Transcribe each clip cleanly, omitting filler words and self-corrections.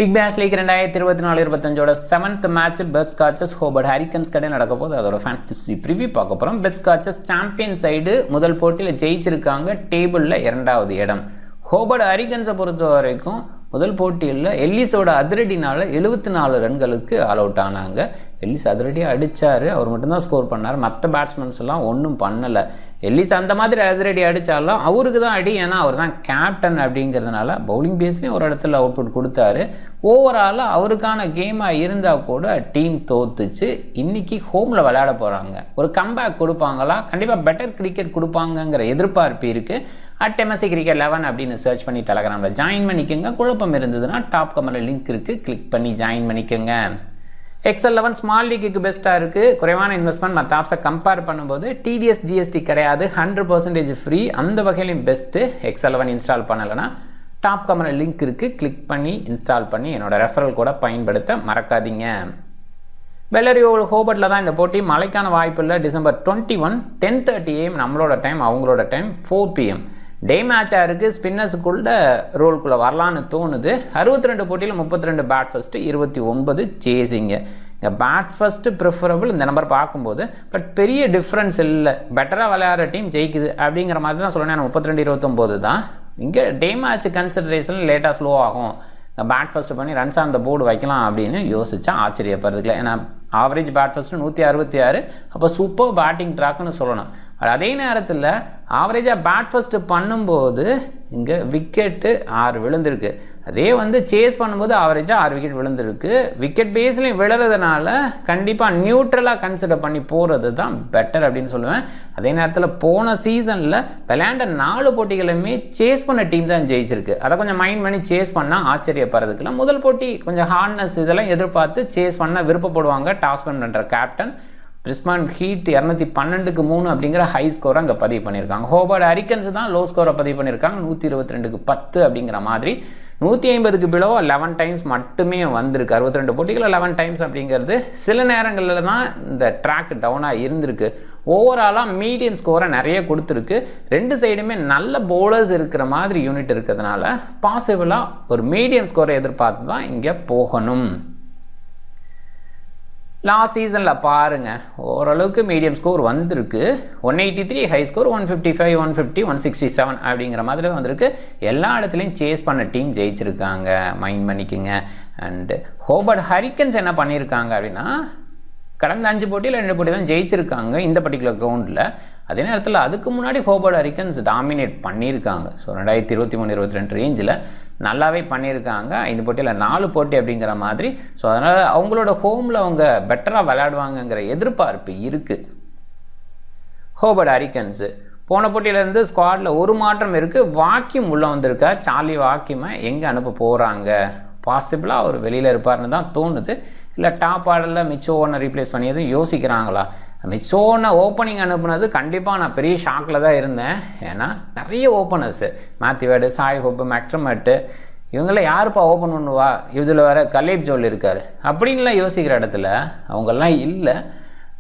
Big Bash League 2024-25 7th match best catches Hobart Hurricanes கடை நடக்க போது அதோட ஃபேண்டசி ப்ரிவ்யூ பார்க்க போகிறோம். பெஸ்ட் காச்சஸ் சாம்பியன் சைடு முதல் போட்டியில் ஜெயிச்சிருக்காங்க, டேபிளில் 2வது இடம். ஹோபர்ட் ஹரிக்கன்ஸை பொறுத்த வரைக்கும் முதல் போட்டியில் எல்லிஸோட அதிரடினால் 74 ரன்களுக்கு ஆல் அவுட் ஆனாங்க. எல்லிஸ் அதிரடியாக அடித்தார், அவர் மட்டும்தான் ஸ்கோர் பண்ணார். மற்ற பேட்ஸ்மேன்ஸ் எல்லாம் ஒன்றும் பண்ணலை. எல்லிஸ் அந்த மாதிரி அதிரடி அடித்தாலும் அவருக்கு தான் அடி, ஏன்னா அவர் தான் கேப்டன் அப்படிங்கிறதுனால பவுலிங் பேஸ்லேயும் ஒரு இடத்துல அவுட்புட் கொடுத்தாரு. ஓவராலாக அவருக்கான கேமாக இருந்தால் கூட டீம் தோத்துச்சு. இன்றைக்கி ஹோமில் விளையாட போகிறாங்க, ஒரு கம்பேக் கொடுப்பாங்களா, கண்டிப்பாக பெட்டர் கிரிக்கெட் கொடுப்பாங்கங்கிற எதிர்பார்ப்பு இருக்குது. @MSC Cricket 11 அப்படின்னு சர்ச் பண்ணி டெலகிராமில் ஜாயின் பண்ணிக்கோங்க. குழப்பம் இருந்ததுன்னா டாப் கமெண்ட்டில் லிங்க் இருக்குது, கிளிக் பண்ணி ஜாயின் பண்ணிக்கோங்க. XL11 ஸ்மால் லீக்குக்கு பெஸ்ட்டாக இருக்குது. குறைவான இன்வெஸ்ட்மெண்ட் மற்ற ஆப்ஸை கம்பேர் பண்ணும்போது TDS GST கிடையாது, 100% ஃப்ரீ. அந்த வகையிலையும் பெஸ்ட்டு. XL11 இன்ஸ்டால் பண்ணலைன்னா டாப் கமெண்ட்டில் லிங்க் இருக்குது, கிளிக் பண்ணி இன்ஸ்டால் பண்ணி என்னோட ரெஃபரல் கூட பயன்படுத்த மறக்காதீங்க. பெல்லரி ஓவல் ஹோபர்ட்டில் தான் இந்த போட்டி. மழைக்கான வாய்ப்பு இல்லை. December 21 10:30 AM நம்மளோட டைம், அவங்களோட டைம் 4 PM. டே மேட்சாக இருக்குது. ஸ்பின்னர்ஸுக்குள்ள ரோலுக்குள்ளே வரலான்னு தோணுது. 62 போட்டியில் 32 பேட் ஃபஸ்ட்டு, 29 சேசிங்க. இங்கே பேட் ஃபஸ்ட்டு ப்ரிஃபரபிள் இந்த நம்பர் பார்க்கும்போது, பட் பெரிய டிஃப்ரென்ஸ் இல்லை. பெட்டராக விளையாடுற டீம் ஜெயிக்குது அப்படிங்கிற மாதிரி தான் சொல்லணும். 32-29 தான். இங்கே டே மேட்ச் கன்சிடரேஷன் லேட்டாக ஸ்லோ ஆகும். பேட் ஃபஸ்ட்டு பண்ணி ரன்ஸ் ஆன் த போர்டு வைக்கலாம் அப்படின்னு யோசிச்சா ஆச்சரியப்படுறதுக்குல. ஏன்னா ஆவரேஜ் பேட் ஃபஸ்ட்டு 166, அப்போ சூப்பர் பேட்டிங் ட்ராக்குன்னு சொல்லணும். அதே நேரத்தில் ஆவரேஜாக பேட் ஃபஸ்ட்டு பண்ணும்போது இங்கே விக்கெட்டு 6 விழுந்திருக்கு. அதே சேஸ் பண்ணும்போது ஆவரேஜாக 6 விக்கெட் விழுந்திருக்கு. விக்கெட் பேஸ்லையும் விழுறதுனால கண்டிப்பாக நியூட்ரலாக கன்சிடர் பண்ணி போகிறது தான் பெட்டர் அப்படின்னு சொல்லுவேன். அதே நேரத்தில் போன சீசனில் விளையாண்ட 4 போட்டிகளுமே சேஸ் பண்ண டீம் தான் ஜெயிச்சிருக்கு. அதை கொஞ்சம் மைண்ட் பண்ணி சேஸ் பண்ணால் ஆச்சரியப்படுறதுக்குல. முதல் போட்டி கொஞ்சம் ஹார்ட்னஸ் இதெல்லாம் எதிர்பார்த்து சேஸ் பண்ண விருப்பப்படுவாங்க டாஸ்மன் பண்ணுற கேப்டன். பிரிஸ்பேன் ஹீட் 212க்கு 3 அப்படிங்கிற ஹை ஸ்கோரை அங்கே பதிவு பண்ணியிருக்காங்க. ஹோபர்ட் ஹரிக்கன்ஸ் தான் லோ ஸ்கோரை பதிவு பண்ணியிருக்காங்க, 122க்கு 10 அப்படிங்கிற மாதிரி. 150க்கு பிலோ 11 டைம்ஸ் மட்டுமே வந்திருக்கு. 62 போட்டிகள் 11 டைம்ஸ் அப்படிங்கிறது சில நேரங்களில் தான் இந்த ட்ராக் டவுனாக இருந்திருக்கு. ஓவராலாக மீடியம் ஸ்கோரை நிறைய கொடுத்துருக்கு. 2 சைடுமே நல்ல பவுலர்ஸ் இருக்கிற மாதிரி யூனிட் இருக்கிறதுனால பாசிபிளாக ஒரு மீடியம் ஸ்கோரை எதிர்பார்த்து தான் இங்கே போகணும். லாஸ்ட் சீசனில் பாருங்கள், ஓரளவுக்கு மீடியம் ஸ்கோர் வந்திருக்கு. 183 ஹை ஸ்கோர், 155, 150, 167 அப்படிங்கிற மாதிரி தான் வந்திருக்கு. எல்லா இடத்துலையும் சேஸ் பண்ண டீம் ஜெயிச்சிருக்காங்க, மைண்ட் பண்ணிக்கோங்க. அண்டு ஹோபர்ட் ஹரிக்கன்ஸ் என்ன பண்ணியிருக்காங்க அப்படின்னா, கடந்த 5 போட்டியில் 2 போட்டி தான் ஜெயிச்சிருக்காங்க இந்த பர்டிகுலர் கிரவுண்டில். அதே நேரத்தில் அதுக்கு முன்னாடி ஹோபர்ட் ஹரிக்கன்ஸ் டாமினேட் பண்ணியிருக்காங்க. ஸோ 2023-22 ரேஞ்சில் நல்லாவே பண்ணியிருக்காங்க. 5 போட்டியில் 4 போட்டி அப்படிங்கிற மாதிரி. ஸோ அதனால் அவங்களோட ஹோமில் அவங்க பெட்டராக விளையாடுவாங்கங்கிற எதிர்பார்ப்பு இருக்குது. ஹோபர்ட் ஹரிக்கன்ஸு போன போட்டியிலேருந்து ஸ்குவாடில் ஒரு மாற்றம் இருக்குது. வாக்கியம் உள்ளே வந்திருக்கார். சார்லி வாக்கியமை எங்கே அனுப்ப போகிறாங்க? பாசிபிளாக அவர் வெளியில் இருப்பார்னு தான் தோணுது. இல்லை டாப் ஆர்டரில் மிச்சோனை ரீப்ளேஸ் பண்ணி எதுவும் யோசிக்கிறாங்களா? மிச்சோனை ஓப்பனிங் அனுப்புனது கண்டிப்பாக நான் பெரிய ஷாக்கில் தான் இருந்தேன். ஏன்னா நிறைய ஓப்பனர்ஸு, மேத்யூ வேர்டு, சாய் ஹோப்பு, மெக்டர்மெட்டு, இவங்களாம் யாருப்பா ஓப்பன் பண்ணுவா? இதில் வேறு கலேப் ஜோல் இருக்கார் அப்படின்லாம் யோசிக்கிற இடத்துல அவங்கெல்லாம் இல்லை,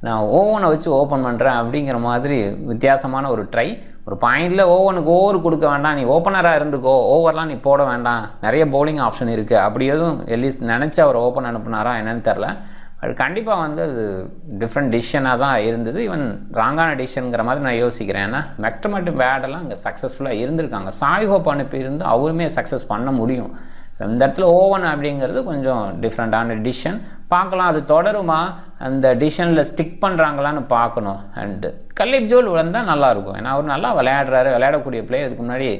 நான் ஓவனை வச்சு ஓப்பன் பண்ணுறேன் அப்படிங்கிற மாதிரி வித்தியாசமான ஒரு ட்ரை. ஒரு பாயிண்டில் ஓவனுக்கு ஓவர் கொடுக்க வேண்டாம், நீ ஓப்பனராக இருந்துக்கோ, ஓவர்லாம் நீ போட வேண்டாம், நிறைய பவுலிங் ஆப்ஷன் இருக்குது அப்படி எதுவும் எல்லிஸ் நினச்சி அவர் ஓப்பன் அனுப்புனாரா என்னன்னு தெரில. அது கண்டிப்பாக அது டிஃப்ரெண்ட் டிசிஷனாக தான் இருந்தது. ஈவன் ராங்கான டிசிஷனுங்கிற மாதிரி நான் யோசிக்கிறேன். ஏன்னா மெக்டர்மெட்டு பேடெல்லாம் இங்கே சக்ஸஸ்ஃபுல்லாக இருந்திருக்காங்க. சாய் ஹோப் அனுப்பியிருந்து அவருமே சக்ஸஸ் பண்ண முடியும். இந்த இடத்துல ஓவன் அப்படிங்கிறது கொஞ்சம் டிஃப்ரெண்ட்டான டிசிஷன். பார்க்கலாம் அது தொடருமா, அந்த டிசிஷனில் ஸ்டிக் பண்ணுறாங்களான்னு பார்க்கணும். அண்டு கலேப் ஜோல் வந்தால் நல்லாயிருக்கும். ஏன்னா அவர் நல்லா விளையாடுறாரு, விளையாடக்கூடிய பிளேயர். இதுக்கு முன்னாடி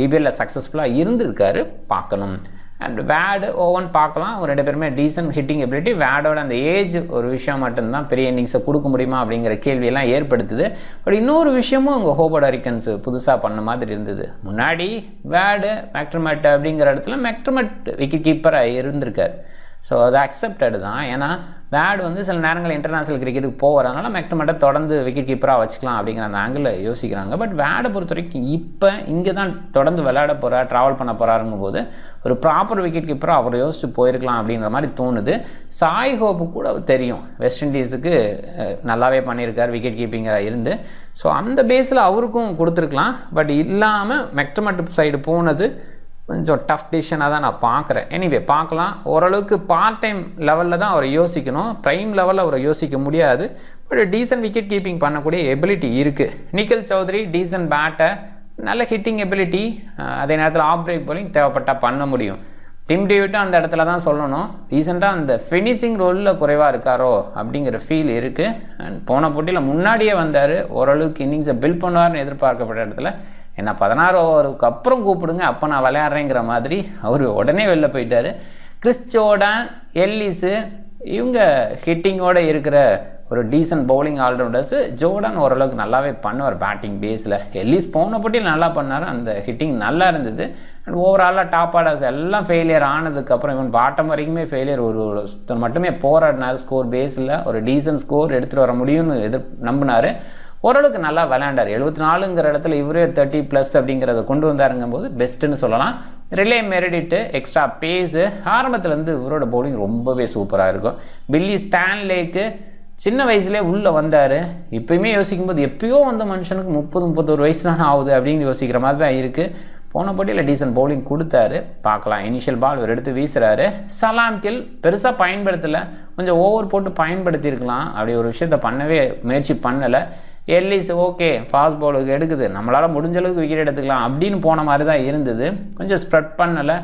BBLல சக்ஸஸ்ஃபுல்லாக இருந்திருக்காரு, பார்க்கணும். அண்ட் வேடு ஓவன் பார்க்கலாம். அவங்க 2 பேருமே டீசன்ட் ஹிட்டிங் எபிலிட்டி. வேடோட அந்த ஏஜ் ஒரு விஷயம் மட்டும்தான் பெரிய இன்னிங்ஸை கொடுக்க முடியுமா அப்படிங்கிற கேள்வியெல்லாம் ஏற்படுத்துது. பட் இன்னொரு விஷயமும் அவங்க ஹோபர்ட் ஹரிக்கன்ஸ் புதுசாக பண்ண மாதிரி இருந்தது. முன்னாடி வேடு மெக்டர்மெட் அப்படிங்கிற இடத்துல மெக்டர்மெட் விக்கெட் கீப்பராக இருந்திருக்கார். ஸோ அது அக்செப்டடு தான். ஏன்னா வேடு சில நேரங்கள் இன்டர்நேஷ்னல் கிரிக்கெட்டுக்கு போகிறதுனால மெக்டர்மெட்டை தொடர்ந்து விக்கெட் கீப்பராக வச்சுக்கலாம் அப்படிங்கிற அந்த ஆங்கிளில் யோசிக்கிறாங்க. பட் வேடை பொறுத்த வரைக்கும் இப்போ இங்கே தான் தொடர்ந்து விளையாட போகிறார், ட்ராவல் பண்ண போகிறாருங்கும் போது ஒரு ப்ராப்பர் விக்கெட் கீப்பராக அவர் யோசிச்சு போயிருக்கலாம் அப்படிங்கிற மாதிரி தோணுது. சாய் ஹோப்பு கூட தெரியும், வெஸ்ட் இண்டீஸுக்கு நல்லாவே பண்ணியிருக்கார் விக்கெட் கீப்பிங்காக இருந்து. ஸோ அந்த பேஸில் அவருக்கும் கொடுத்துருக்கலாம். பட் இல்லாமல் மெக்டர்மெட் சைடு போனது கொஞ்சம் டஃப் டிசிஷனாக தான் நான் பார்க்குறேன். எனிவே பார்க்கலாம். ஓரளவுக்கு பார்ட் டைம் லெவலில் தான் அவரை யோசிக்கணும், ப்ரைம் லெவலில் அவரை யோசிக்க முடியாது. பட் டீசன்ட் விக்கெட் கீப்பிங் பண்ணக்கூடிய எபிலிட்டி இருக்குது. நிக்கில் சௌத்ரி டீசன்ட் பேட்டர், நல்ல ஹிட்டிங் எபிலிட்டி, அதே நேரத்தில் ஆஃப் பிரேக் bowling தேவைப்பட்டால் பண்ண முடியும். டிம் டேவிட்டும் அந்த இடத்துல தான் சொல்லணும், ரீசெண்டாக அந்த ஃபினிஷிங் ரோலில் குறைவாக இருக்காரோ அப்படிங்கிற ஃபீல் இருக்குது. அண்ட் போன போட்டியில் முன்னாடியே வந்தார், ஓரளவுக்கு இன்னிங்ஸை பில்ட் பண்ணுவார்னு எதிர்பார்க்கப்பட்ட இடத்துல என்ன 16 ஓவருக்கு அப்புறம் கூப்பிடுங்க அப்போ நான் விளையாடுறேங்கிற மாதிரி அவர் உடனே வெளில போயிட்டார். கிறிஸ் ஜோர்டான், எல்லிஸு இவங்க ஹிட்டிங்கோடு இருக்கிற ஒரு டீசன்ட் பவுலிங் ஆல்ரவுண்டர்ஸு. ஜோர்டான் ஓரளவுக்கு நல்லாவே பண்ணுவார் பேட்டிங் பேஸில். எல்லிஸ் போன போட்டியில் நல்லா பண்ணார், அந்த ஹிட்டிங் நல்லா இருந்தது. அண்ட் ஓவராலாக டாப் ஆர்டர்ஸ் எல்லாம் ஃபெயிலியர் ஆனதுக்கப்புறம் இவன் பாட்டம் வரைக்குமே ஃபெயிலியர், ஒரு மட்டுமே போராடினார். ஸ்கோர் பேஸில் ஒரு டீசன்ட் ஸ்கோர் எடுத்துகிட்டு வர முடியும்னு நம்பினார். ஓரளவுக்கு நல்லா விளையாண்டார். 74ங்கிற இடத்துல இவரே 30+ அப்படிங்கிறத கொண்டு வந்தாருங்கும்போது பெஸ்ட்டுன்னு சொல்லலாம். ரிலே மெரிடிட்டு எக்ஸ்ட்ரா பேஸு, ஆரம்பத்துலேருந்து இவரோட பவுலிங் ரொம்பவே சூப்பராக இருக்கும். பில்லி ஸ்டான்லேக்கு சின்ன வயசுலேயே உள்ளே வந்தார். இப்போயுமே யோசிக்கும்போது எப்பயோ வந்த மனுஷனுக்கு 30-31 வயசு தானே ஆகுது அப்படின்னு யோசிக்கிற மாதிரி தான் இருக்குது. போன போட்டியில் டீசன்ட் பவுலிங் கொடுத்தாரு, பார்க்கலாம். இனிஷியல் பால் ஒரு எடுத்து வீசுகிறாரு. சலாம் கில் பெருசாக பயன்படுத்தலை, கொஞ்சம் ஓவர் போட்டு பயன்படுத்தியிருக்கலாம். அப்படி ஒரு விஷயத்த பண்ணவே முயற்சி பண்ணலை. எல்லிஸ் ஓகே ஃபாஸ்ட் பவுலுக்கு எடுக்குது, நம்மளால் முடிஞ்ச அளவுக்கு விக்கெட் எடுத்துக்கலாம் அப்படின்னு போன மாதிரி தான் இருந்தது. கொஞ்சம் ஸ்ப்ரெட் பண்ணலை,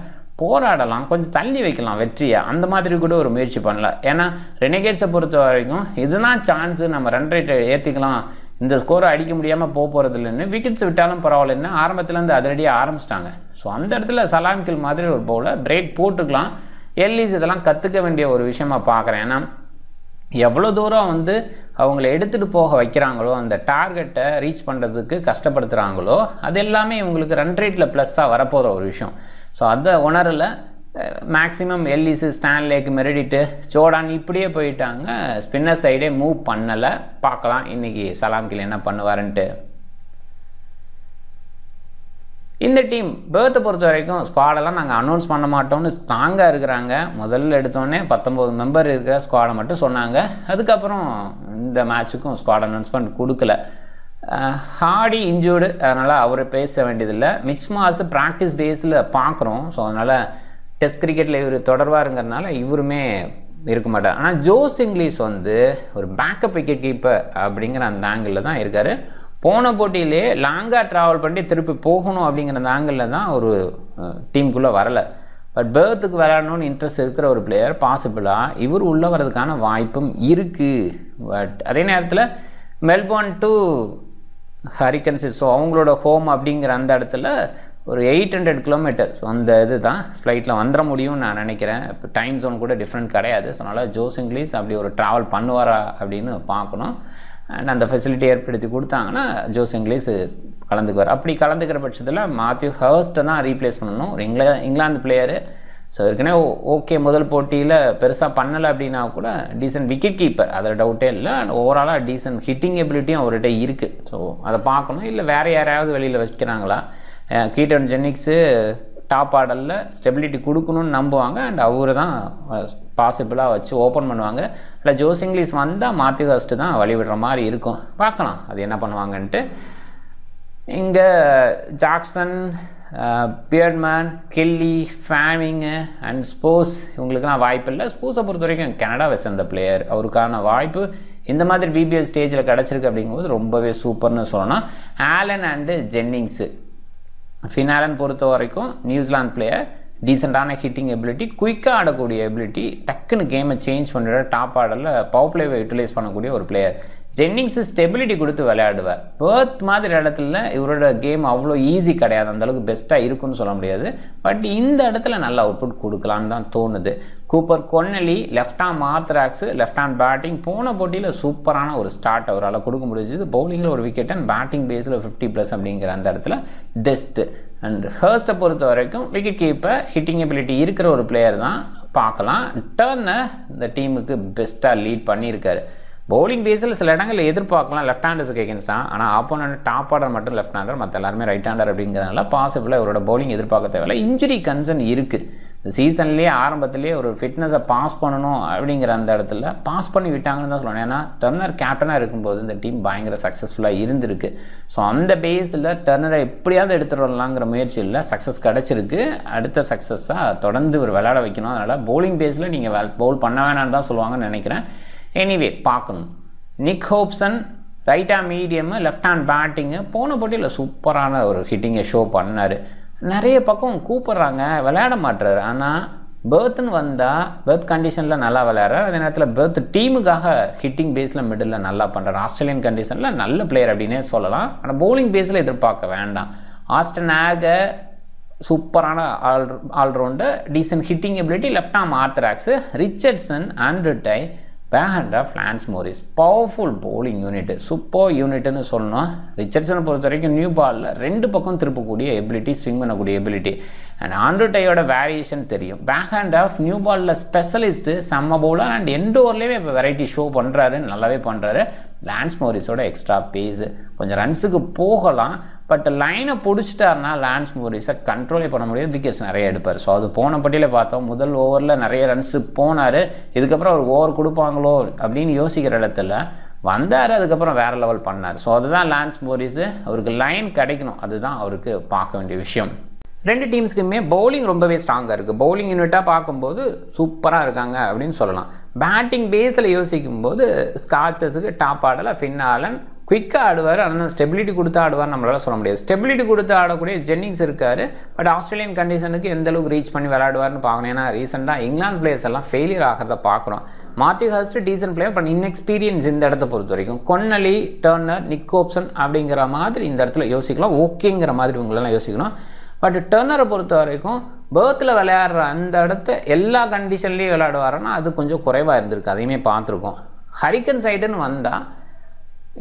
போராடலாம், கொஞ்சம் தள்ளி வைக்கலாம் வெற்றியை, அந்த மாதிரி கூட ஒரு முயற்சி பண்ணல. ஏன்னா ரெனகேட்ஸை பொறுத்த வரைக்கும் இதுதான் சான்ஸு, நம்ம ரன் ரேட்டை ஏற்றிக்கலாம், இந்த ஸ்கோரை அடிக்க முடியாமல் போகிறது இல்லைன்னு. விக்கெட்ஸ் விட்டாலும் பரவாயில்லன்னு ஆரம்பத்துலேருந்து அதிரடியாக ஆரம்பிச்சிட்டாங்க. ஸோ அந்த இடத்துல சலாம் கில் மாதிரி ஒரு பவுலர் பிரேக் போட்டுக்கலாம். எல்லிஸ் இதெல்லாம் கற்றுக்க வேண்டிய ஒரு விஷயமா பார்க்குறேன். ஏன்னா எவ்வளோ தூரம் அவங்கள எடுத்துகிட்டு போக வைக்கிறாங்களோ, அந்த டார்கெட்டை ரீச் பண்ணுறதுக்கு கஷ்டப்படுத்துகிறாங்களோ, அது எல்லாமே இவங்களுக்கு ரன் ரேட்டில் ப்ளஸ்ஸாக வரப்போகிற ஒரு விஷயம். ஸோ அதை உணரலை. மேக்ஸிமம் எல்லிஸு, ஸ்டான்லேக்கு, மெரிடிட்டு, ஜோர்டான் இப்படியே போயிட்டாங்க. ஸ்பின்னர் சைடே மூவ் பண்ணலை. பார்க்கலாம் இன்றைக்கி சலாம் கில் என்ன பண்ணுவாருன்ட்டு. இந்த டீம் பேர்த்தை பொறுத்த வரைக்கும் ஸ்குவாடெல்லாம் நாங்கள் அனௌன்ஸ் பண்ண மாட்டோம்னு ஸ்ட்ராங்காக இருக்கிறாங்க. முதல்ல எடுத்தோடனே 19 மெம்பர் இருக்கிற ஸ்குவாடை மட்டும் சொன்னாங்க. அதுக்கப்புறம் இந்த மேட்சுக்கும் ஸ்குவாட் அனௌன்ஸ்மெண்ட் கொடுக்கல. ஹார்டி இன்ஜூர்டு, அதனால் அவரை பேச வேண்டியதில்லை. மிச் மாஸ் ப்ராக்டிஸ் பேஸில் பார்க்குறோம். ஸோ அதனால் டெஸ்ட் கிரிக்கெட்டில் இவர் தொடர்வாருங்கிறதுனால இவருமே இருக்க மாட்டார். ஆனால் ஜோஸ் இங்கிலீஷ் ஒரு பேக்கப் விக்கெட் கீப்பர் அப்படிங்கிற அந்த ஆங்கிளில் தான் இருக்கார். போன போட்டியிலே லாங்காக ட்ராவல் பண்ணி திருப்பி போகணும் அப்படிங்கிற அந்த ஆங்கிளில் தான் ஒரு டீமுக்குள்ளே வரலை. பட் பேர்த்துக்கு விளையாடணும்னு இன்ட்ரெஸ்ட் இருக்கிற ஒரு பிளேயர் பாசிபிளாக இவர் உள்ளே வர்றதுக்கான வாய்ப்பும் இருக்குது. பட் அதே நேரத்தில் மெல்போர்ன் டு ஹரிக்கன்ஸ், ஸோ அவங்களோட ஹோம் அப்படிங்கிற அந்த இடத்துல ஒரு 800 கிலோமீட்டர், ஸோ அந்த இது தான் ஃப்ளைட்டில் வந்துட முடியும்னு நான் நினைக்கிறேன். இப்போ டைம் ஜோன் கூட டிஃப்ரெண்ட் கிடையாது. ஸோ அதனால் ஜோஸ் இங்கிலீஷ் அப்படி ஒரு ட்ராவல் பண்ணுவாரா அப்படின்னு பார்க்கணும். அண்ட் அந்த ஃபெசிலிட்டி ஏற்படுத்தி கொடுத்தாங்கன்னா ஜோஸ் இங்கிலீஷ் கலந்துக்குவார். அப்படி கலந்துக்கிற பட்சத்தில் மாத்யூ ஹர்ஸ்ட்டை தான் ரீப்ளேஸ் பண்ணணும், ஒரு இங்கிலாந்து பிளேயரு. ஸோ ஏற்கனவே ஓகே முதல் போட்டியில் பெருசாக பண்ணலை அப்படின்னா கூட டீசன்ட் விக்கெட் கீப்பர், அதில் டவுட்டே இல்லை. அண்ட் ஓவராலாக டீசன்ட் ஹிட்டிங் எபிலிட்டியும் அவர்கிட்ட இருக்குது. ஸோ அதை பார்க்கணும். இல்லை வேறு யாரையாவது வெளியில் வைக்கிறாங்களா? கீட்டன் ஜென்னிக்ஸு டாப் ஆர்டரில் ஸ்டெபிலிட்டி கொடுக்கணும்னு நம்புவாங்க. அண்ட் அவரு தான் பாசிபிளாக வச்சு ஓப்பன் பண்ணுவாங்க. இல்லை ஜோஸ் இங்கிலீஷ் வந்தால் மாத்யூ ஹர்ஸ்ட்டு தான் வழிவிடுற மாதிரி இருக்கும். பார்க்கலாம் அது என்ன பண்ணுவாங்கன்ட்டு. இங்கே ஜாக்சன், பியர்ட்மேன், கெல்லி, ஃபேமிங்கு அண்ட் ஸ்போஸ் இவங்களுக்குலாம் வாய்ப்பு இல்லை. ஸ்போஸை பொறுத்த வரைக்கும் கனடாவை சேர்ந்த பிளேயர், அவருக்கான வாய்ப்பு இந்த மாதிரி பிபிஎல் ஸ்டேஜில் கிடச்சிருக்கு அப்படிங்கும்போது ரொம்பவே சூப்பர்னு சொல்லணும். ஆலன் அண்டு ஜென்னிங்ஸு, ஃபினாலன் பொறுத்த வரைக்கும் நியூசிலாந்து பிளேயர், டீசெண்டான ஹிட்டிங் எபிலிட்டி, குயிக்காக ஆடக்கூடிய எபிலிட்டி, டக்குன்னு கேமை சேஞ்ச் பண்ணிவிட டாப் ஆர்டரில் பவர் பிளேவை யூட்டிலைஸ் பண்ணக்கூடிய ஒரு பிளேயர். ஜென்னிங்ஸு ஸ்டெபிலிட்டி கொடுத்து விளையாடுவார். பேர்த் மாதிரி இடத்துல இவரோட கேம் அவ்வளோ ஈஸி கிடையாது, அந்தளவுக்கு பெஸ்ட்டாக இருக்குன்னு சொல்ல முடியாது. பட் இந்த இடத்துல நல்ல அவுட்புட் கொடுக்கலான்னு தான் தோணுது. Cooper Connolly, left arm orthodox, left hand batting, போன போட்டியில் சூப்பரான ஒரு ஸ்டார்ட் அவரால் கொடுக்க முடிஞ்சது. பவுலிங்கில் ஒரு விக்கெட் அண்ட் பேட்டிங் பேஸில் 50+ அப்படிங்கிற அந்த இடத்துல பெஸ்ட்டு. அண்ட் ஹர்ஸ்ட்டை பொறுத்த வரைக்கும் விக்கெட் கீப்பர், ஹிட்டிங் எபிலிட்டி இருக்கிற ஒரு பிளேயர் தான். பார்க்கலாம். டர்னை இந்த டீமுக்கு பெஸ்ட்டாக லீட் பண்ணியிருக்காரு. பவுலிங் பேஸில் சில இடங்களில் எதிர்பார்க்கலாம் லெஃப்ட் ஹேண்டர்ஸுக்கு எகென்ஸ்ட் தான். ஆனால் ஆப்போனன்ட் டாப் ஆர்டர் மட்டும் லெஃப்ட் ஹேண்டர், மற்ற எல்லாருமே ரைட் ஹேண்டர் அப்படிங்கிறதுனால பாசிபிளாக இவரோட பவுலிங் எதிர்பார்க்க தேவையில்லை. இன்ஜுரி கன்சர்ன் இருக்குது. சீசன்லேயே ஆரம்பத்திலேயே ஒரு ஃபிட்னஸை பாஸ் பண்ணணும் அப்படிங்கிற அந்த இடத்துல பாஸ் பண்ணி விட்டாங்கன்னு தான் சொல்லணும். ஏன்னா டர்னர் கேப்டனாக இருக்கும்போது இந்த டீம் பயங்கர சக்ஸஸ்ஃபுல்லாக இருந்திருக்கு. ஸோ அந்த பேஸில் டர்னரை எப்படியாவது எடுத்துகிட்டு வரலாங்கிற முயற்சியில் சக்ஸஸ் கிடச்சிருக்கு. அடுத்த சக்ஸஸாக தொடர்ந்து ஒரு விளையாட வைக்கணும். அதனால் பவுலிங் பேஸில் நீங்கள் பவுல் பண்ண வேணான்னு தான் சொல்லுவாங்கன்னு நினைக்கிறேன். எனிவே பார்க்கணும். Nick Hobson right hand medium, left hand batting போன போட்டியில் சூப்பரான ஒரு ஹிட்டிங்கை ஷோ பண்ணார். நிறைய பக்கம் கூப்பிட்றாங்க, விளையாட மாட்டுறாரு. ஆனால் பெர்த்துன்னு வந்தால் பெர்த் கண்டிஷனில் நல்லா விளையாடுறாரு. அதே நேரத்தில் பெர்த் டீமுக்காக ஹிட்டிங் பேஸில் மிடில் நல்லா பண்ணுறாரு. ஆஸ்திரேலியன் கண்டிஷனில் நல்ல பிளேயர் அப்படின்னே சொல்லலாம். ஆனால் பவுலிங் பேஸில் எதிர்பார்க்க வேண்டாம். ஆஸ்டன் ஆக சூப்பரான allrounder, decent hitting ability, left arm orthodox, Richardson, Andrew Tye, back of Lance Morris. Powerful bowling unit, super யூனிட்டுன்னு சொல்லணும். ரிச்சர்ட்சனை பொறுத்த வரைக்கும் நியூ பாலில் 2 பக்கம் திருப்பக்கூடிய எபிலிட்டி, ஸ்விங் பண்ணக்கூடிய எபிலிட்டி. அண்ட் ஆண்ட்ரூ டையோட வேரியேஷன் தெரியும். பேக் ஹேண்ட் ஆஃப் நியூ பாலில் ஸ்பெஷலிஸ்ட்டு, செம்ம பவுலர். அண்ட் எண்டோர்லேயே இப்போ வெரைட்டி ஷோ பண்ணுறாரு, நல்லாவே பண்ணுறாரு. லான்ஸ் மோரிஸோட எக்ஸ்ட்ரா பேஸு கொஞ்சம் ரன்ஸுக்கு போகலாம். பட் லைனை பிடிச்சிட்டாருனா லான்ஸ் மோரிஸை கண்ட்ரோலே பண்ண முடியாது, விக்கெட்ஸ் நிறைய எடுப்பார். ஸோ அது போன பட்டியில் பார்த்தோம். முதல் ஓவரில் நிறைய ரன்ஸு போனார். இதுக்கப்புறம் அவர் ஓவர் கொடுப்பாங்களோ அப்படின்னு யோசிக்கிற இடத்துல வந்தார். அதுக்கப்புறம் வேறு லெவல் பண்ணார். ஸோ அதுதான் லான்ஸ் மோரிஸு. அவருக்கு லைன் கிடைக்கணும், அதுதான் அவருக்கு பார்க்க வேண்டிய விஷயம். 2 டீம்ஸ்க்குமே பவுலிங் ரொம்பவே ஸ்ட்ராங்காக இருக்குது. பவுலிங் யூனிட்டாக பார்க்கும்போது சூப்பராக இருக்காங்க அப்படின்னு சொல்லலாம். பேட்டிங் பேஸில் யோசிக்கும்போது ஸ்காட்சஸுக்கு டாப் ஆடலை ஃபின் ஆலன் குயிக்காக ஆடுவார். ஆனால் ஸ்டெபிலிட்டி கொடுத்து ஆடுவார் நம்மளால் சொல்ல முடியாது. ஸ்டெபிலிட்டி கொடுத்து ஆடக்கூடிய ஜென்னிங்ஸ் இருக்கார். பட் ஆஸ்திரேலியன் கண்டிஷனுக்கு எந்தளவுக்கு ரீச் பண்ணி விளையாடுவார்னு பார்க்கணும். ஏன்னா ரீசெண்டாக இங்கிலாந்து பிளேயர்ஸ் எல்லாம் ஃபெயிலியர் ஆகிறத பார்க்குறோம். Matthew Hurst decent player, but inexperience இந்த இடத்த பொறுத்த வரைக்கும். கொன்னலி, டர்னர், நிக் ஹோப்சன் அப்படிங்கிற மாதிரி இந்த இடத்துல யோசிக்கலாம். ஓகேங்கிற மாதிரி இவங்களெல்லாம் யோசிக்கணும். பட் டர்னரை பொறுத்த வரைக்கும் பெர்த்தில் விளையாடுற அந்த இடத்த எல்லா கண்டிஷன்லேயும் விளையாடுவாருன்னா அது கொஞ்சம் குறைவாக இருந்திருக்கு. அதையுமே பார்த்துருக்கோம். ஹரிக்கன் சைடுன்னு வந்தால்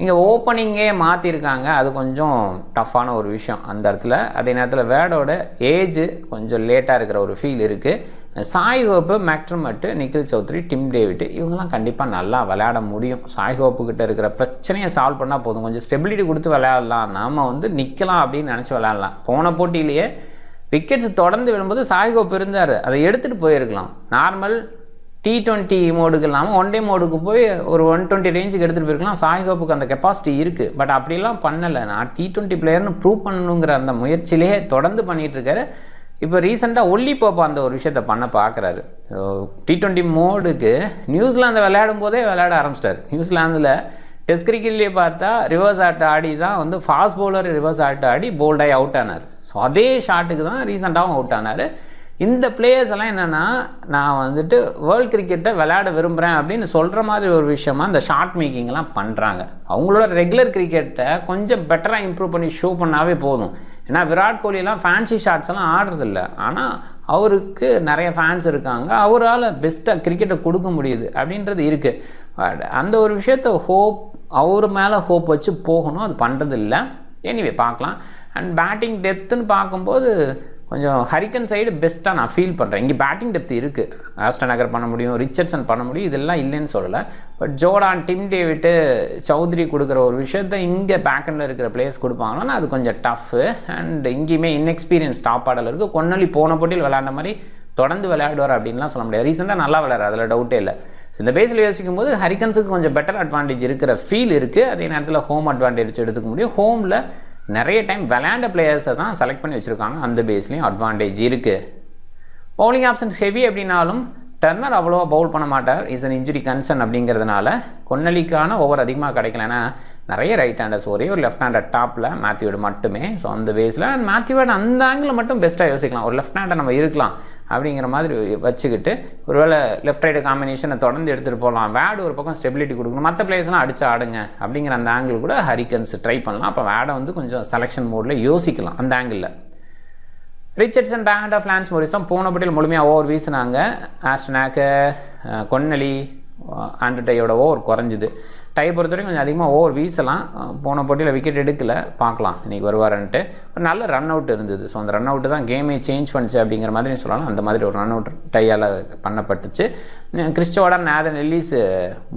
இங்கே ஓப்பனிங்கே மாற்றிருக்காங்க. அது கொஞ்சம் டஃப்பான ஒரு விஷயம் அந்த இடத்துல. அதே நேரத்தில் வேர்டோட ஏஜ் கொஞ்சம் லேட்டாக இருக்கிற ஒரு ஃபீல் இருக்குது. Shai Hope, McDermott, Nikhil Chaudhary, Tim David இவங்கெல்லாம் கண்டிப்பாக நல்லா விளையாட முடியும். சாய் ஹோப்புக்கிட்ட இருக்கிற பிரச்சனையை சால்வ் பண்ணால் போதும். கொஞ்சம் ஸ்டெபிலிட்டி கொடுத்து விளையாடலாம், நாம் நிற்கலாம் அப்படின்னு நினச்சி விளையாடலாம். போன போட்டியிலேயே விக்கெட்ஸ் தொடர்ந்து விழும்போது சாய் ஹோப் இருந்தார், அதை எடுத்துகிட்டு போயிருக்கலாம். நார்மல் T20 மோடுக்கு இல்லாமல் 1 டே மோடுக்கு போய் ஒரு 120 ரேஞ்சுக்கு எடுத்துகிட்டு போயிருக்கலாம். சாய் ஹோப்புக்கு அந்த கெப்பாசிட்டி இருக்குது. பட் அப்படிலாம் பண்ணலை. நான் T20 பிளேயர்னு ப்ரூவ் பண்ணணுங்கிற அந்த முயற்சியிலே தொடர்ந்து பண்ணிகிட்ருக்காரு. இப்போ ரீசெண்டாக ஒல்லி போப்பா அந்த ஒரு விஷயத்தை பண்ண பார்க்குறாரு. T20 மோடுக்கு நியூசிலாந்து விளையாடும் போதே விளையாட ஆரம்பிச்சிட்டார். நியூசிலாந்தில் டெஸ்ட் கிரிக்கெட்லேயே பார்த்தா ரிவர்ஸ் ஆட்டு ஆடி தான் ஃபாஸ்ட் பவுலர் ரிவர்ஸ் ஆட்டு ஆடி போல்டாகி அவுட் ஆனார். ஸோ அதே ஷாட்டுக்கு தான் ரீசெண்டாகவும் அவுட் ஆனார். இந்த பிளேயர்ஸ் எல்லாம் என்னென்னா, நான் வேர்ல்டு கிரிக்கெட்டை விளையாட விரும்புகிறேன் அப்படின்னு சொல்கிற மாதிரி ஒரு விஷயமா இந்த ஷார்ட் மேக்கிங்லாம் பண்ணுறாங்க. அவங்களோட ரெகுலர் கிரிக்கெட்டை கொஞ்சம் பெட்டராக இம்ப்ரூவ் பண்ணி ஷோ பண்ணாவே போதும். ஏன்னா விராட் கோலிலாம் ஃபேன்சி ஷாட்ஸ் எல்லாம் ஆடுறதில்ல. ஆனால் அவருக்கு நிறைய ஃபேன்ஸ் இருக்காங்க, அவரால் பெஸ்ட்டாக கிரிக்கெட்டை கொடுக்க முடியுது அப்படின்றது இருக்குது. அந்த ஒரு விஷயத்த அவர் மேலே ஹோப் வச்சு போகணும், அது பண்ணுறது இல்லை. எனிவே பார்க்கலாம். அண்ட் பேட்டிங் டெப்த்துன்னு பார்க்கும்போது கொஞ்சம் ஹரிக்கன் சைடு பெஸ்ட்டாக நான் ஃபீல் பண்ணுறேன். இங்கே பேட்டிங் டெப்த் இருக்குது. ஆஸ்டன் நகர் பண்ண முடியும், ரிச்சர்ட்சன் பண்ண முடியும், இதெல்லாம் இல்லைன்னு சொல்லலை. But Jordan, Tim David, Chaudhary கொடுக்குற ஒரு விஷயத்த இங்கே பேக்கெண்டில் இருக்கிற பிளேயர்ஸ் கொடுப்பாங்கன்னா அது கொஞ்சம் டஃப்பு. அண்ட் இங்கேயுமே இன்எக்ஸ்பீரியன்ஸ் டாப் ஆடல் இருக்குது. கொன்னலி போன போட்டியில் விளையாண்ட மாதிரி தொடர்ந்து விளையாடுவார் அப்படின்லாம் சொல்ல முடியாது. ரீசெண்டாக நல்லா விளையாடுறாரு, அதில் டவுட்டே இல்லை. இந்த பேஸில் யோசிக்கும் போது ஹரிக்கன்ஸுக்கு கொஞ்சம் பெட்டர் அட்வான்டேஜ் இருக்கிற ஃபீல் இருக்குது. அதே நேரத்தில் ஹோம் அட்வான்டேஜ் எடுத்துக்க முடியும். ஹோமில் நிறைய டைம் விளையாண்ட பிளேயர்ஸை தான் செலக்ட் பண்ணி வச்சுருக்காங்க. அந்த பேஸ்லேயும் அட்வான்டேஜ் இருக்குது. பவுலிங் ஆப்ஷன்ஸ் ஹெவி அப்படின்னாலும் டர்னர் அவ்வளோவா பவுல் பண்ண மாட்டார். இஸ் அன் இன்ஜுரி கன்சர்ன் அப்படிங்கிறதுனால கொன்னலிக்கான ஓவர் அதிகமாக கிடைக்கலன்னா நிறைய ரைட் ஹேண்டர்ஸ், ஒரே ஒரு லெஃப்ட் ஹேண்டர் டாப்பில் மேத்யூவேர்டு மட்டுமே. ஸோ அந்த பேஸில் மேத்யூவேர்டு அந்த ஆங்கிள் மட்டும் பெஸ்ட்டாக யோசிக்கலாம். ஒரு லெஃப்ட் ஹேண்டர் நம்ம இருக்கலாம் அப்படிங்கிற மாதிரி வச்சுக்கிட்டு ஒருவேளை லெஃப்ட் ரைட்டு காம்பினேஷனை தொடர்ந்து எடுத்துகிட்டு போகலாம். வேர்டு ஒரு பக்கம் ஸ்டெபிலிட்டி கொடுக்கணும், மற்ற பிளேயர்ஸ்லாம் அடித்து ஆடுங்க அப்படிங்கிற அந்த ஆங்கிள் கூட ஹரிக்கன்ஸ் ட்ரை பண்ணலாம். அப்போ வேர்டை கொஞ்சம் செலெக்ஷன் மோடில் யோசிக்கலாம் அந்த ஆங்கிளில். ரிச்சர்ட்சன், பேக் ஆஃப் லான்ஸ் மோரிஸும் போன போட்டியில் முழுமையாக ஓவர் வீசினாங்க. ஆஸ்டனாக்க, கொன்னலி, ஆண்ட்ரூ டையோட ஓவர் குறைஞ்சிது. டை பொறுத்த வரைக்கும் கொஞ்சம் அதிகமாக ஓவர் வீசலாம். போன போட்டியில் விக்கெட் எடுக்கலை, பார்க்கலாம் இன்றைக்கி வருவாருன்ட்டு. ஒரு நல்ல ரன் அவுட் இருந்தது. ஸோ அந்த ரன் அவுட்டு தான் கேமே சேஞ்ச் பண்ணிச்சு அப்படிங்கிற மாதிரி சொல்லலாம். அந்த மாதிரி ஒரு ரன் அவுட் டையால் பண்ணப்பட்டுச்சு. கிறிஸ் ஜோர்டான், நேதன் எல்லிஸ்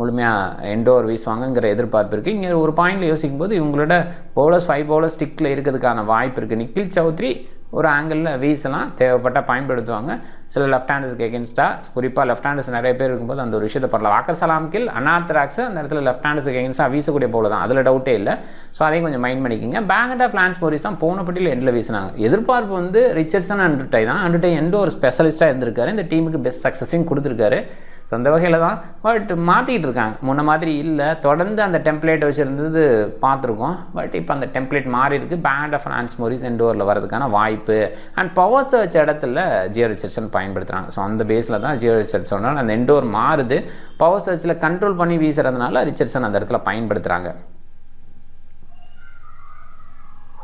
முழுமையாக எண்டோவர் வீசுவாங்கங்கிற எதிர்பார்ப்பு இருக்குது. இங்கே ஒரு பாயிண்டில் யோசிக்கும் போது இவங்களோட பவுலர்ஸ் 5 பவுலர்ஸ் ஸ்டிக்கில் இருக்கிறதுக்கான வாய்ப்பு இருக்குது. நிக்கில் சௌத்ரி ஒரு ஆங்கிளில் வீசலாம், தேவைப்பட்டால் பயன்படுத்துவாங்க. சில லெஃப்ட் ஹேண்டர்ஸ்க்கு எகென்ஸ்டாக, குறிப்பாக லெஃப்ட் ஹேண்டர்ஸ் நிறைய பேர் இருக்கும்போது அந்த ஒரு விஷயத்தை பண்ணலாம். வாக்கர் சலாம் கில் அன்ஆர்த்தடாக்ஸு அந்த இடத்துல லெஃப்ட் ஹேண்டர்ஸ்க்கு எகென்ஸ்டாக வீசக்கூடிய போல தான், அதில் டவுட்டே இல்லை. ஸோ அதையும் கொஞ்சம் மைண்ட் பண்ணிக்கோங்க. பேக் ஆஃப் லான்ஸ் மோரிஸ் தான் போன பட்டியில் எண்டில் வீசினாங்க. எதிர்பார்ப்பு வந்து ரிச்சர்ட்சன் அண்டர்டை தான். அண்டர்டை எந்த ஒரு ஸ்பெஷலிஸ்ட்டாக இருந்திருக்காரு, இந்த டீமுக்கு பெஸ்ட் சக்ஸஸையும் கொடுத்துருக்காரு. ஸோ அந்த வகையில் தான். பட் மாற்றிக்கிட்டு இருக்காங்க, முன்ன மாதிரி இல்லை. தொடர்ந்து அந்த டெம்ப்ளேட் வச்சுருந்தது பார்த்துருக்கோம். பட் இப்போ அந்த டெம்ப்ளேட் மாறி இருக்குது. Back of Lance Morris end ஓவரில் வரதுக்கான வாய்ப்பு. அண்ட் பவர் சர்ச் இடத்துல ஜியோ ரிச்சர்ட்சன் பயன்படுத்துகிறாங்க. ஸோ அந்த பேஸில் தான் ஜியோ ரிச்சர்ட்சன் அந்த எண்ட் ஓவர் மாறுது. பவர் சர்ச்சில் கண்ட்ரோல் பண்ணி வீசுறதுனால ரிச்சர்ட்சன் அந்த இடத்துல பயன்படுத்துகிறாங்க.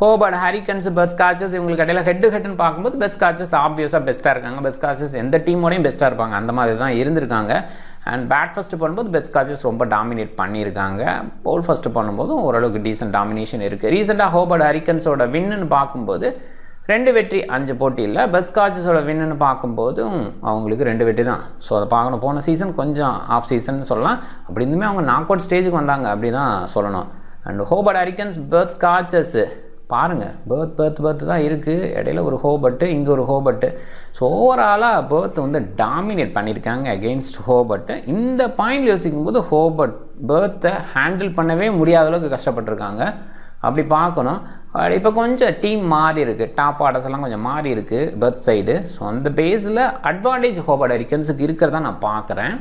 ஹோபர்ட் ஹரிக்கன்ஸ் பெஸ்ட் காச்சஸ் இவங்களுக்கு இடையில ஹெட் டு ஹெட்னு பார்க்கும்போது பெஸ்ட் காச்சஸ் ஆப்வியஸாக பெஸ்ட்டாக இருக்காங்க. பெஸ்ட் காச்சஸ் எந்த டீமோடையும் பெஸ்ட்டாக இருப்பாங்க, அந்த மாதிரி தான் இருந்திருக்காங்க. அண்ட் பேட் ஃபஸ்ட்டு பண்ணும்போது பெஸ்ட் காச்சஸ் ரொம்ப டாமினேட் பண்ணியிருக்காங்க. பவுல் ஃபஸ்ட்டு பண்ணும்போதும் ஓரளவுக்கு டீசென்ட் டாமினேஷன் இருக்குது. ரீசெண்டாக ஹோபர்ட் ஹரிக்கன்ஸோட வின்னு பார்க்கும்போது 2 வெற்றி 5 போட்டியில். பெஸ்ட் காச்சஸோட வின்னு பார்க்கும்போதும் அவங்களுக்கு 2 வெற்றி தான். ஸோ அதை பார்க்கணும். போன சீசன் கொஞ்சம் ஆஃப் சீசன் சொல்லலாம். அப்படி இருந்துமே அவங்க நாக் அவுட் ஸ்டேஜுக்கு வந்தாங்க, அப்படி தான் சொல்லணும். அண்ட் ஹோபர்ட் ஹரிக்கன்ஸ் பெஸ்ட் காச்சஸ் பாருங்கள், பெர்த் தான் இருக்குது. இடையில ஒரு ஹோபர்ட்டு, இங்கே ஒரு ஹோபர்ட்டு. ஸோ ஓவராலாக பெர்த் வந்து டாமினேட் பண்ணியிருக்காங்க அகெயின்ஸ்ட் ஹோபர்ட்டு. இந்த பாயிண்ட் யோசிக்கும் போது ஹோபர்ட் பெர்த்தை ஹேண்டில் பண்ணவே முடியாத அளவுக்கு கஷ்டப்பட்டுருக்காங்க, அப்படி பார்க்கணும். இப்போ கொஞ்சம் டீம் மாறி இருக்குது, டாப் ஆர்டர்ஸ்லாம் கொஞ்சம் மாறி இருக்குது பெர்த் சைடு. ஸோ அந்த பேஸில் அட்வான்டேஜ் ஹோபர்ட் ஹரிக்கன்ஸுக்கு இருக்கிறதா நான் பார்க்குறேன்.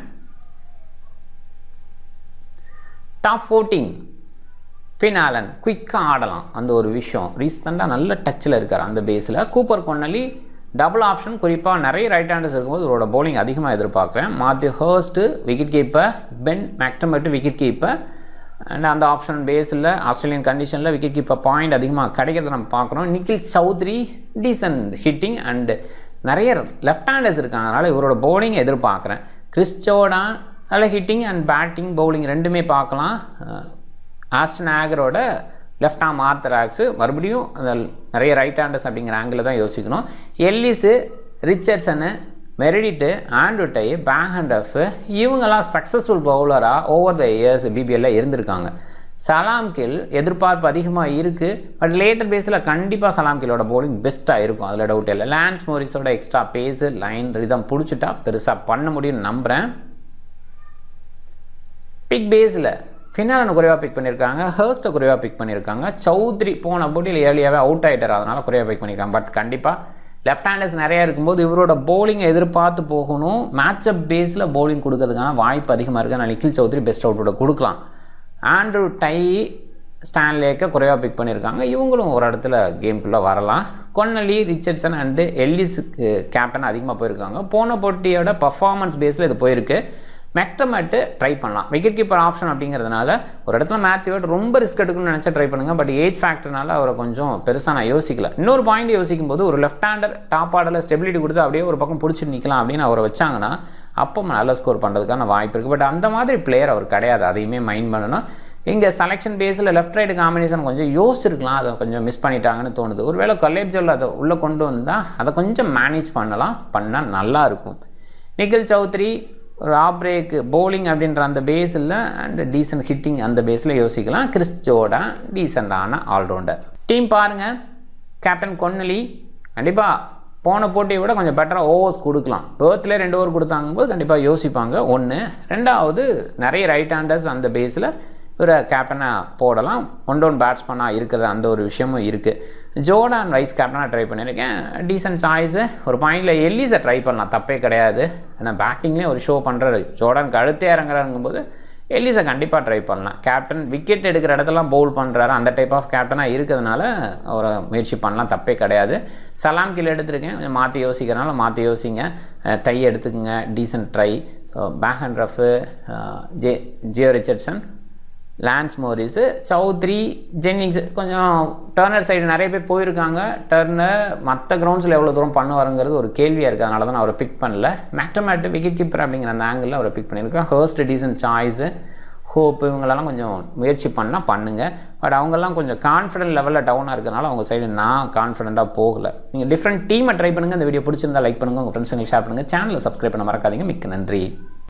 டாப் 14 ஃபின் ஆலன் குயிக்காக ஆடலாம், அந்த ஒரு விஷயம் ரீசெண்டாக நல்ல டச்சில் இருக்கார் அந்த பேஸில். கூப்பர் கொன்னலி டபுள் ஆப்ஷன், குறிப்பாக நிறைய ரைட் ஹேண்டர்ஸ் இருக்கும்போது இவரோட பவுலிங் அதிகமாக எதிர்பார்க்குறேன். Matthew Hurst wicket keeper, Ben McDermott wicket keeper. And அந்த ஆப்ஷன் பேஸில் ஆஸ்திரேலியன் கண்டிஷனில் விக்கெட் கீப்பர் பாயிண்ட் அதிகமாக கிடைக்கிறத நம்ம பார்க்குறோம். Nikhil Chaudhary decent hitting and நிறைய லெஃப்ட் ஹேண்டர்ஸ் இருக்காங்க, அதனால் இவரோட பவுலிங் எதிர்பார்க்குறேன். கிறிஸ் ஜோர்டான் நல்ல ஹிட்டிங் அண்ட் பேட்டிங் பவுலிங் ரெண்டுமே பார்க்கலாம். ஆஸ்டன் ஆகரோட லெஃப்ட் ஆர்ம் ஆர்த்தடாக்ஸு மறுபடியும் அந்த நிறைய ரைட் ஹேண்டர்ஸ் அப்படிங்கிற ஆங்கிளில் தான் யோசிக்கணும். Ellis, Richardson, Meredith, Andrew Tye, back hand off இவங்கெல்லாம் சக்ஸஸ்ஃபுல் பவுலராக ஓவர் த இயர்ஸ் பிபிஎல்ல இருந்திருக்காங்க. சலாம் கில் எதிர்பார்ப்பு அதிகமாக இருக்குது. பட் லேட்டர் பேஸில் கண்டிப்பாக சலாம் கில்லோட பவுலிங் பெஸ்ட்டாக இருக்கும், அதில் டவுட் இல்லை. லான்ஸ் மோரிஸோட எக்ஸ்ட்ரா பேஸு லைன் ரிதம் பிடிச்சிட்டா பெருசாக பண்ண முடியும்னு நம்புகிறேன். பிக் பேஸில் ஃபினாலனை குறைவாக பிக் பண்ணியிருக்காங்க, ஹர்ஸ்ட்டை குறைவாக பிக் பண்ணியிருக்காங்க. சௌத்ரி போன போட்டியில் ஏர்லியாகவே அவுட் ஆகிட்டார், அதனால் குறைவாக பிக் பண்ணியிருக்காங்க. பட் கண்டிப்பாக லெஃப்ட் ஹேண்டர்ஸ் நிறையா இருக்கும்போது இவரோட பவுலிங்கை எதிர்பார்த்து போகணும். மேட்சப் பேஸில் பவுலிங் கொடுக்கறதுக்கான வாய்ப்பு அதிகமாக இருக்குது. ஆனால் நிக்கில் சௌத்ரி பெஸ்ட் அவுட்டோட கொடுக்கலாம். ஆண்ட்ரூ டை, ஸ்டான்லேக்கை குறைவாக பிக் பண்ணியிருக்காங்க, இவங்களும் ஒரு இடத்துல கேம்குள்ளே வரலாம். கொன்னலி, ரிச்சர்ட்சன் அண்டு எல்லிஸுக்கு கேப்டன் அதிகமாக போயிருக்காங்க. போன போட்டியோட பர்ஃபார்மன்ஸ் பேஸில் இது போயிருக்கு. மெக்டமேட்டு ட்ரை பண்ணலாம், விக்கெட் கீப்பர் ஆப்ஷன் அப்படிங்கிறதுனால. ஒரு இடத்துல மேத்யூவேட் ரொம்ப ரிஸ்க் எடுக்கணும்னு நினச்சா ட்ரை பண்ணுங்கள். பட் ஏஜ் ஃபேக்டர்னால அவரை கொஞ்சம் பெருசாக நான் யோசிக்கல. இன்னொரு பாயிண்ட் யோசிக்கும் போது ஒரு லெஃப்ட் ஹேண்டர் டாப் ஆர்டரில் ஸ்டெபிலிட்டி கொடுத்து அப்படியே ஒரு பக்கம் பிடிச்சிட்டு நிற்கலாம் அப்படின்னு அவரை வச்சாங்கன்னா அப்போ நல்ல ஸ்கோர் பண்ணுறதுக்கான வாய்ப்பு இருக்குது. பட் அந்த மாதிரி பிளேயர் அவர் கிடையாது, அதையுமே மைண்ட் பண்ணணும். இங்கே செலெக்ஷன் பேஸில் லெஃப்ட் ரைட்டு காம்பினேஷன் கொஞ்சம் யோசிச்சிருக்கலாம், அதை கொஞ்சம் மிஸ் பண்ணிட்டாங்கன்னு தோணுது. ஒருவேளை கலேப்ஜல் அதை உள்ளே கொண்டு வந்தால் அதை கொஞ்சம் மேனேஜ் பண்ணால் நல்லாயிருக்கும். நிக்கில் சௌத்ரி ஒரு ஆஃப் பிரேக் பவுலிங் அப்படின்ற அந்த பேஸில் அண்ட் டீசன்ட் ஹிட்டிங் அந்த பேஸில் யோசிக்கலாம். கிறிஸ் ஜோர்டான் டீசெண்டான ஆல்ரவுண்டர். டீம் பாருங்கள், கேப்டன் கொன்னலி கண்டிப்பாக போன போட்டியை விட கொஞ்சம் பெட்டராக ஓவர்ஸ் கொடுக்கலாம். பேர்த்தில் 2 ஓவர் கொடுத்தாங்கும்போது கண்டிப்பாக யோசிப்பாங்க. 1 2வது நிறைய ரைட் ஹேண்டர்ஸ் அந்த பேஸில் ஒரு கேப்டனாக போடலாம். 1 டவுன் பேட்ஸ்மேனாக இருக்கிறது அந்த ஒரு விஷயமும் இருக்குது. ஜோர்டான் வைஸ் கேப்டனாக ட்ரை பண்ணியிருக்கேன், டீசன்ட் சாய்ஸு. ஒரு பாயிண்டில் எல்லிஸை ட்ரை பண்ணலாம், தப்பே கிடையாது. ஏன்னா பேட்டிங்லேயே ஒரு ஷோ பண்ணுறாரு, ஜோர்டானுக்கு அடுத்தே இறங்குறாங்கும்போது எல்லிஸை கண்டிப்பாக ட்ரை பண்ணலாம். கேப்டன் விக்கெட் எடுக்கிற இடத்துலாம் பவுல் பண்ணுறாரு, அந்த டைப் ஆஃப் கேப்டனாக இருக்கிறதுனால அவரை முயற்சி பண்ணலாம், தப்பே கிடையாது. சலாம் கில் எடுத்திருக்கேன், கொஞ்சம் மாற்றி யோசிக்கிறனால மாற்றி யோசிங்க. டை எடுத்துக்கோங்க, decent try. Back hand rough, Jhye Richardson, Lance Morris, Chaudhary, Jennings. கொஞ்சம் டர்னர் சைடு நிறைய பேர் போயிருக்காங்க. டர்னர் மற்ற கிரவுண்ட்ஸில் எவ்வளோ தூரம் பண்ணுவாருங்கிறது ஒரு கேள்வியாக இருக்குது, அதனால தான் நான் அவரை பிக் பண்ணல. மேக்டமேட்டு விக்கெட் கீப்பர் அப்படிங்கிற அந்த ஆங்கிளில் அவரை பிக் பண்ணியிருக்கேன். ஹர்ஸ்ட் டீசன்ட் சாய்ஸு, ஹோப் இவங்களெல்லாம் கொஞ்சம் முயற்சி பண்ணால் பண்ணுங்கள். பட் அவங்கெல்லாம் கொஞ்சம் கான்ஃபிடென்ட் லெவலில் டவுனாக இருக்கிறதுனால அவங்க சைடு நான் கான்ஃபிடென்ட்டாக போகலை. நீங்கள் டிஃப்ரெண்ட் டீமை ட்ரை பண்ணுங்கள். இந்த வீடியோ பிடிச்சிருந்தால் லைக் பண்ணுங்கள், உங்கள் ஃப்ரெண்ட்ஸுங்களுக்கு ஷேர் பண்ணுங்கள். சேனலை சப்ஸ்கிரைப் பண்ண மறக்காதீங்க. மிக்க நன்றி.